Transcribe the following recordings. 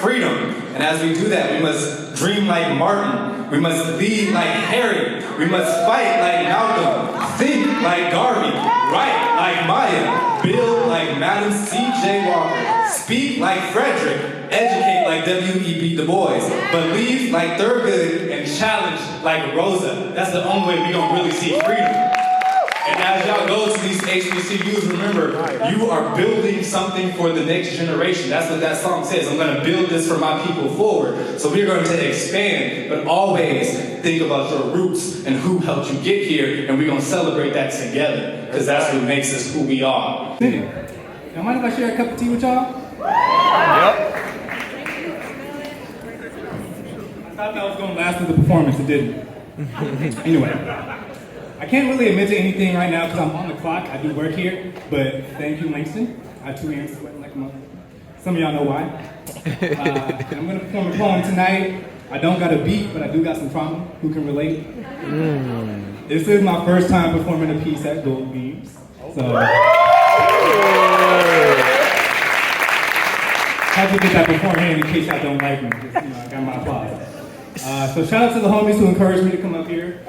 freedom. And as we do that, we must dream like Martin. We must lead like Harry. We must fight like Malcolm. Think like Garvey. Write like Maya. Build like Madam C.J. Walker. Speak like Frederick. Educate like W.E.B. Du Bois. Believe like Thurgood. And challenge like Rosa. That's the only way we're going to really see freedom. And as y'all go to these HBCUs, remember, you are building something for the next generation. That's what that song says. I'm going to build this for my people forward. So we're going to expand, but always think about your roots and who helped you get here, and we're going to celebrate that together, because that's what makes us who we are. Y'all mind if I share a cup of tea with y'all? Yep. I thought that was going to last through the performance. It didn't. Anyway. I can't really admit to anything right now because I'm on the clock. I do work here, but thank you, Langston. I have 2 hands sweating like a mother. Some of y'all know why. I'm going to perform a poem tonight. I don't got a beat, but I do got some trauma. Who can relate? This is my first time performing a piece at Gold Beams. So, have to get that beforehand in case I don't like me. Just, I got my applause. So shout out to the homies who encouraged me to come up here.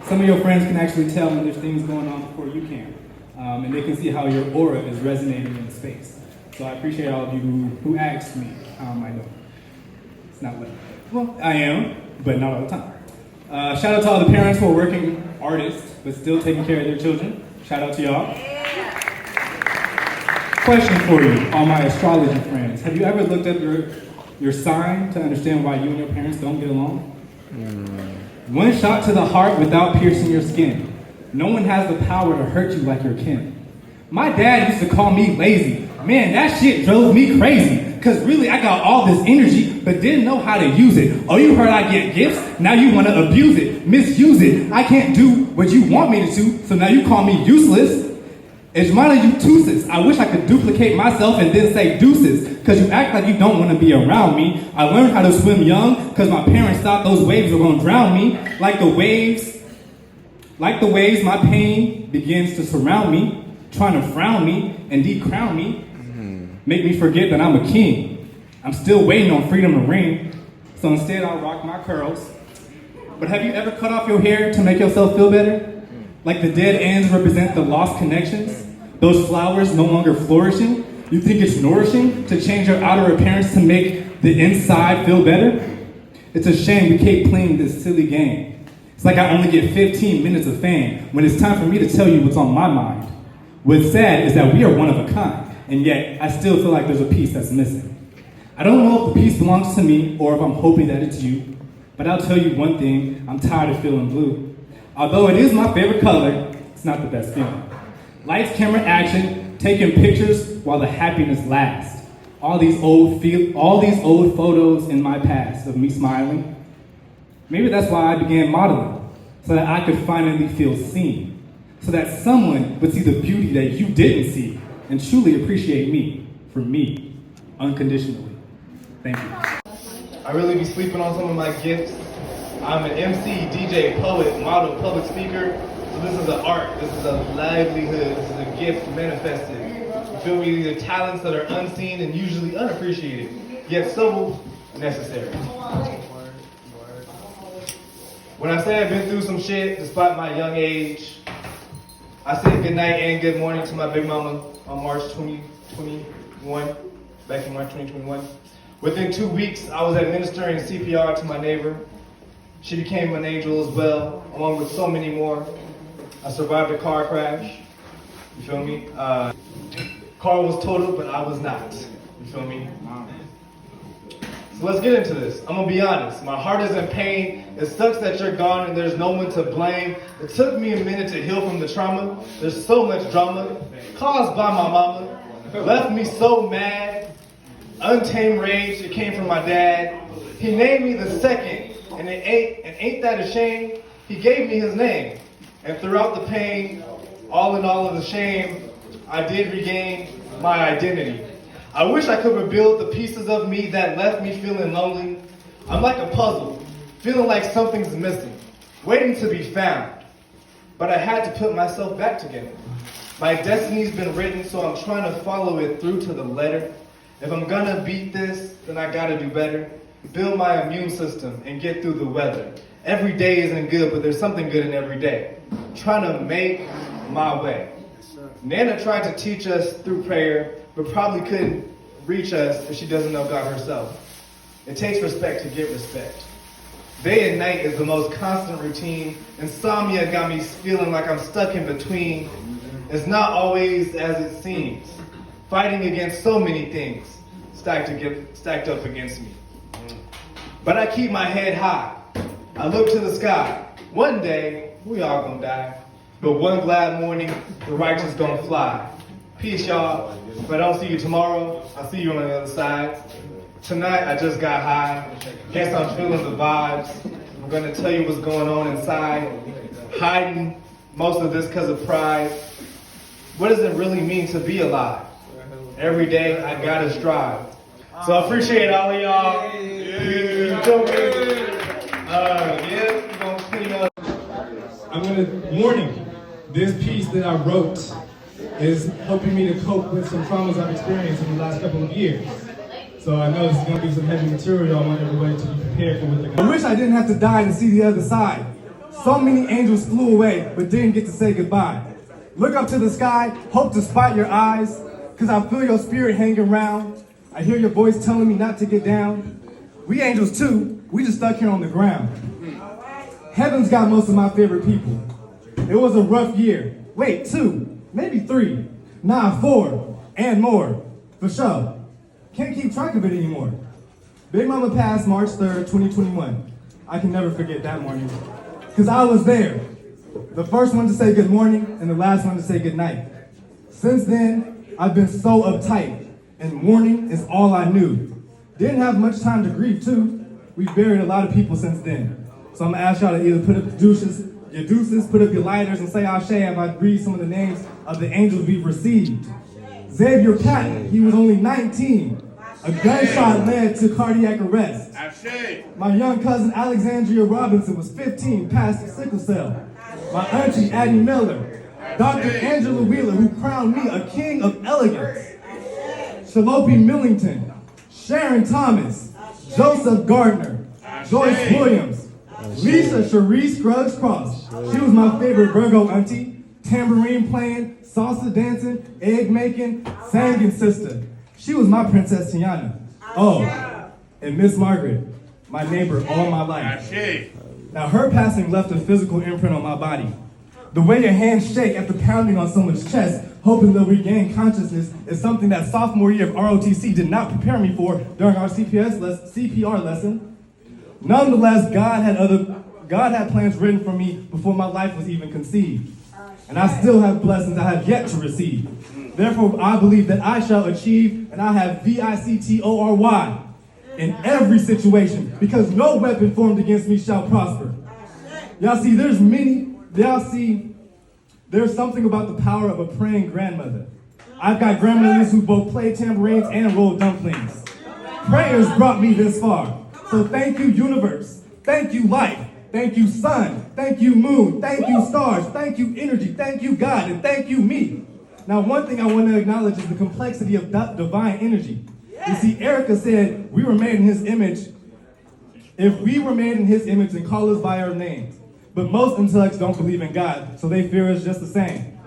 Some of your friends can actually tell when there's things going on before you can. And they can see how your aura is resonating in space. So I appreciate all of you who asked me how am I doing. It's not well, I am, but not all the time. Shout out to all the parents who are working artists, but still taking care of their children. Shout out to y'all. Question for you, all my astrology friends. Have you ever looked up your sign to understand why you and your parents don't get along? One shot to the heart without piercing your skin. No one has the power to hurt you like your kin. My dad used to call me lazy. Man, that shit drove me crazy. Cause really I got all this energy, but didn't know how to use it. Oh, you heard I get gifts? Now you wanna abuse it, misuse it. I can't do what you want me to do, so now you call me useless. Ejmana, you toothless. I wish I could duplicate myself and then say deuces. Cause you act like you don't want to be around me. I learned how to swim young cause my parents thought those waves were gonna drown me. Like the waves, my pain begins to surround me, trying to frown me and decrown me. Make me forget that I'm a king. I'm still waiting on freedom to ring. So instead I'll rock my curls. But have you ever cut off your hair to make yourself feel better? Like the dead ends represent the lost connections? Those flowers no longer flourishing? You think it's nourishing to change your outer appearance to make the inside feel better? It's a shame we keep playing this silly game. It's like I only get 15 minutes of fame when it's time for me to tell you what's on my mind. What's sad is that we are one of a kind, and yet I still feel like there's a piece that's missing. I don't know if the piece belongs to me or if I'm hoping that it's you, but I'll tell you one thing, I'm tired of feeling blue. Although it is my favorite color, it's not the best feeling. Lights, camera, action, taking pictures while the happiness lasts. All these old photos in my past of me smiling. Maybe that's why I began modeling, so that I could finally feel seen. So that someone would see the beauty that you didn't see and truly appreciate me for me, unconditionally. Thank you. I really be sleeping on some of my gifts. I'm an MC, DJ, poet, model, public speaker. So this is an art, this is a livelihood, this is a gift manifested. You feel me? These are talents that are unseen and usually unappreciated, yet so necessary. When I say I've been through some shit, despite my young age, I said good night and good morning to my big mama on March 2021, back in March 2021. Within 2 weeks, I was administering CPR to my neighbor. She became an angel as well, along with so many more. I survived a car crash, you feel me? Car was totaled, but I was not, you feel me? So let's get into this. I'm gonna be honest, my heart is in pain. It sucks that you're gone and there's no one to blame. It took me a minute to heal from the trauma. There's so much drama caused by my mama. Left me so mad. Untamed rage, it came from my dad. He named me the second. And ain't that a shame? He gave me his name. And throughout the pain, all in all of the shame, I did regain my identity. I wish I could rebuild the pieces of me that left me feeling lonely. I'm like a puzzle, feeling like something's missing, waiting to be found. But I had to put myself back together. My destiny's been written, so I'm trying to follow it through to the letter. If I'm gonna beat this, then I gotta do better. Build my immune system and get through the weather. Every day isn't good, but there's something good in every day. Trying to make my way. Nana tried to teach us through prayer, but probably couldn't reach us if she doesn't know God herself. It takes respect to get respect. Day and night is the most constant routine. Insomnia got me feeling like I'm stuck in between. It's not always as it seems. Fighting against so many things stacked up against me. But I keep my head high. I look to the sky. One day, we all gonna die. But one glad morning, the righteous gonna fly. Peace, y'all. If I don't see you tomorrow, I'll see you on the other side. Tonight, I just got high. Guess I'm feeling the vibes. I'm gonna tell you what's going on inside. Hiding most of this because of pride. What does it really mean to be alive? Every day, I gotta strive. So I appreciate all of y'all. I'm going to warning. This piece that I wrote is helping me to cope with some traumas I've experienced in the last couple of years. So I know this is going to be some heavy material. I want everybody to be prepared for what they're going to. I wish I didn't have to die to see the other side. So many angels flew away, but didn't get to say goodbye. Look up to the sky, hope to spot your eyes, because I feel your spirit hanging around. I hear your voice telling me not to get down. We angels too, we just stuck here on the ground. Heaven's got most of my favorite people. It was a rough year. Wait, 2, maybe 3, nah, 4, and more. For sure. Can't keep track of it anymore. Big Mama passed March 3rd, 2021. I can never forget that morning. Because I was there. The first one to say good morning and the last one to say good night. Since then, I've been so uptight, and mourning is all I knew. Didn't have much time to grieve too. We've buried a lot of people since then. So I'm gonna ask y'all to either put up your deuces, put up your lighters, and say Ashe if I read some of the names of the angels we've received. Xavier Patton, he was only 19. A gunshot led to cardiac arrest. My young cousin Alexandria Robinson was 15, passed sickle cell. My auntie Addie Miller. Dr. Angela Wheeler, who crowned me a king of elegance. Shalopi Millington. Sharon Thomas. Joseph Gardner. Joyce Williams. Lisa Cherie Scruggs Cross. She was my favorite Virgo auntie. Tambourine playing, salsa dancing, egg making, singing sister. She was my Princess Tiana. Oh, and Miss Margaret, my neighbor all my life. Now her passing left a physical imprint on my body. The way your hands shake after pounding on someone's chest, hoping they'll regain consciousness, is something that sophomore year of ROTC did not prepare me for during our CPR lesson. Nonetheless, God had plans written for me before my life was even conceived. And I still have blessings I have yet to receive. Therefore, I believe that I shall achieve, and I have VICTORY in every situation, because no weapon formed against me shall prosper. Y'all see, there's something about the power of a praying grandmother. I've got grandmothers who both play tambourines and roll dumplings. Prayers brought me this far. So thank you, universe. Thank you, life. Thank you, sun. Thank you, moon. Thank you, stars. Thank you, energy. Thank you, God. And thank you, me. Now, one thing I want to acknowledge is the complexity of divine energy. You see, Erica said we were made in his image. If we were made in his image, then call us by our names. But most intellects don't believe in God, so they fear us just the same.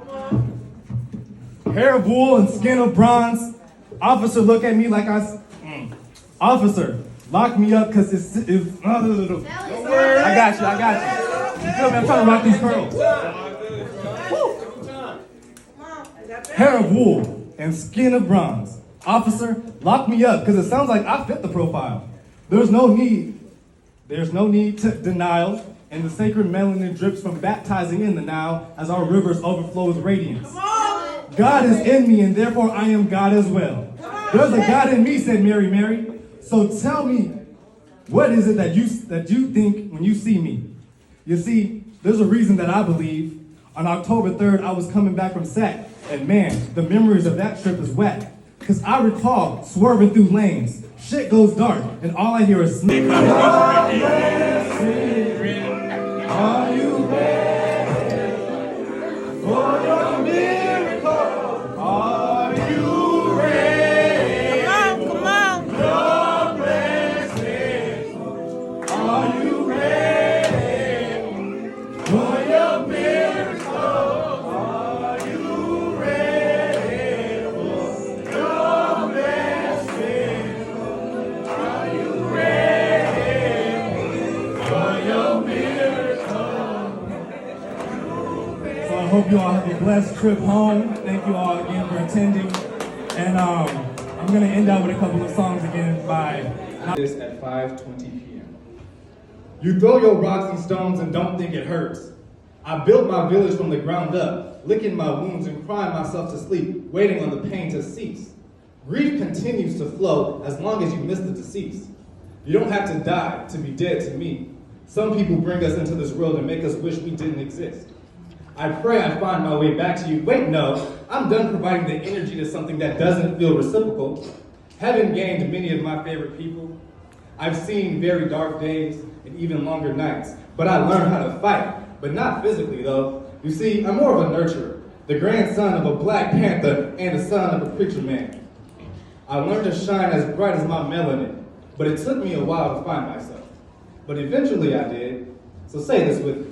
Hair of wool and skin of bronze. Officer, look at me like Officer, lock me up because it's I got you. You feel me? I'm trying to rock these curls. Hair of wool and skin of bronze. Officer, lock me up because it sounds like I fit the profile. There's no need to denial, and the sacred melanin drips from baptizing in the Nile as our rivers overflow with radiance. God is in me, and therefore I am God as well. There's a God in me, said Mary. So tell me, what is it that you think when you see me? You see, there's a reason that I believe. On October 3rd, I was coming back from SAC, and man, the memories of that trip is whack. Because I recall swerving through lanes, shit goes dark, and all I hear is smoke. Are you ready for your miracle? Are you ready? Come on. Your hope you all have a blessed trip home. Thank you all again for attending. And I'm gonna end out with a couple of songs again by this at 5:20 p.m. You throw your rocks and stones and don't think it hurts. I built my village from the ground up, licking my wounds and crying myself to sleep, waiting on the pain to cease. Grief continues to flow as long as you miss the deceased. You don't have to die to be dead to me. Some people bring us into this world and make us wish we didn't exist. I pray I find my way back to you. Wait, no, I'm done providing the energy to something that doesn't feel reciprocal. Having gained many of my favorite people, I've seen very dark days and even longer nights, but I learned how to fight. But not physically, though. You see, I'm more of a nurturer, the grandson of a Black Panther and the son of a preacher man. I learned to shine as bright as my melanin, but it took me a while to find myself. But eventually I did. So say this with me.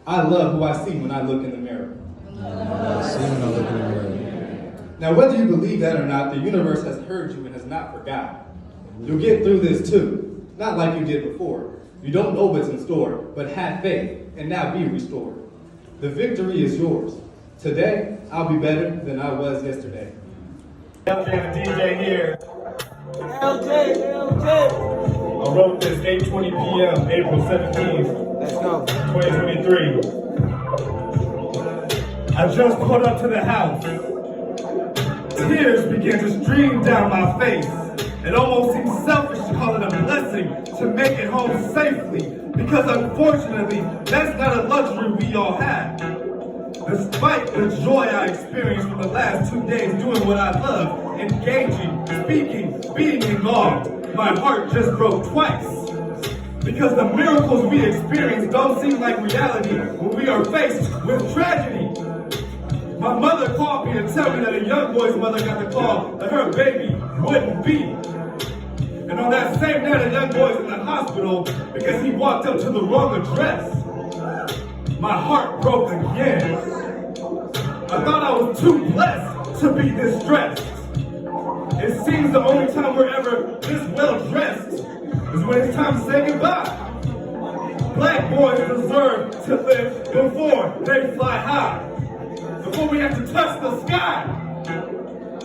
I love who I see when I look in the mirror. Now, whether you believe that or not, the universe has heard you and has not forgotten. You'll get through this too, not like you did before. You don't know what's in store, but have faith and now be restored. The victory is yours. Today, I'll be better than I was yesterday. LJ the DJ here. LJ. I wrote this 8:20 p.m. April 17th, Let's go. 2023. I just pulled up to the house. Tears began to stream down my face. It almost seems selfish to call it a blessing to make it home safely, because unfortunately, that's not a luxury we all have. Despite the joy I experienced for the last 2 days doing what I love, engaging, speaking, being involved, my heart just broke twice. Because the miracles we experience don't seem like reality when we are faced with tragedy. My mother called me to tell me that a young boy's mother got the call that her baby wouldn't be. And on that same night, a young boy's in the hospital because he walked up to the wrong address. My heart broke again. I thought I was too blessed to be this stressed. It seems the only time we're ever this well dressed is when it's time to say goodbye. Black boys deserve to live before they fly high. Before we have to touch the sky.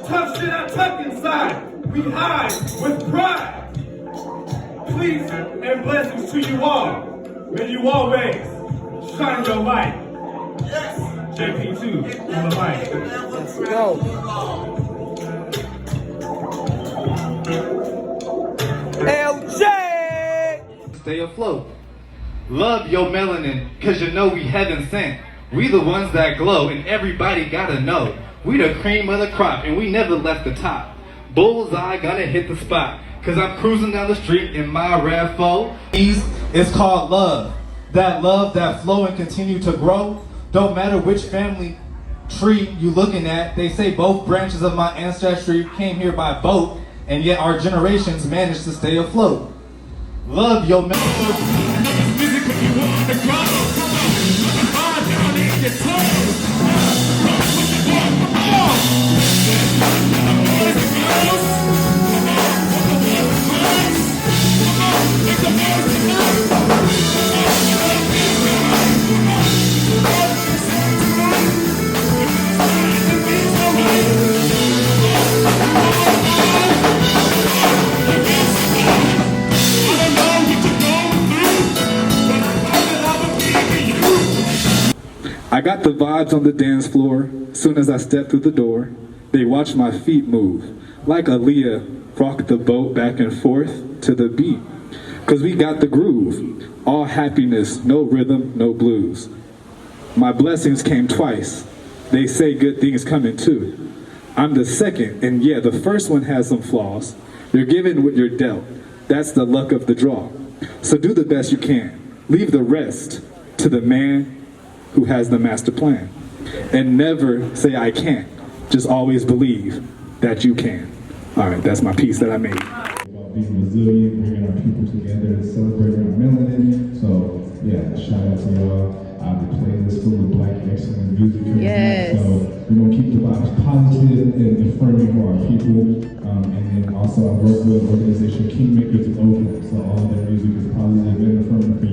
Tough shit I tuck inside. We hide with pride. Please and blessings to you all. May you always shine your light. Yes. JP2 on the mic. Let's go. LJ! Stay afloat. Love your melanin, cause you know we heaven sent. We the ones that glow, and everybody gotta know. We the cream of the crop, and we never left the top. Bullseye gonna hit the spot, cause I'm cruising down the street in my RAV4. It's called love. That love that flow and continue to grow. Don't matter which family tree you looking at. They say both branches of my ancestry came here by boat, and yet our generations managed to stay afloat. Love your I got the vibes on the dance floor. Soon as I step through the door, they watch my feet move. Like Aaliyah, rock the boat back and forth to the beat. Cause we got the groove. All happiness, no rhythm, no blues. My blessings came twice. They say good things coming too. I'm the second, and yeah, the first one has some flaws. You're given what you're dealt. That's the luck of the draw. So do the best you can. Leave the rest to the man who has the master plan. And never say I can't. Just always believe that you can. All right, that's my piece that I made. About being resilient, bringing our people together and celebrating our melanin. So yeah, shout out to y'all. I'll be playing this full of Black excellent music here tonight. So we're gonna keep the vibes positive and affirming for our people. And then also I work with an organization Kingmakers in Oakland. So all of their music is positive and affirming for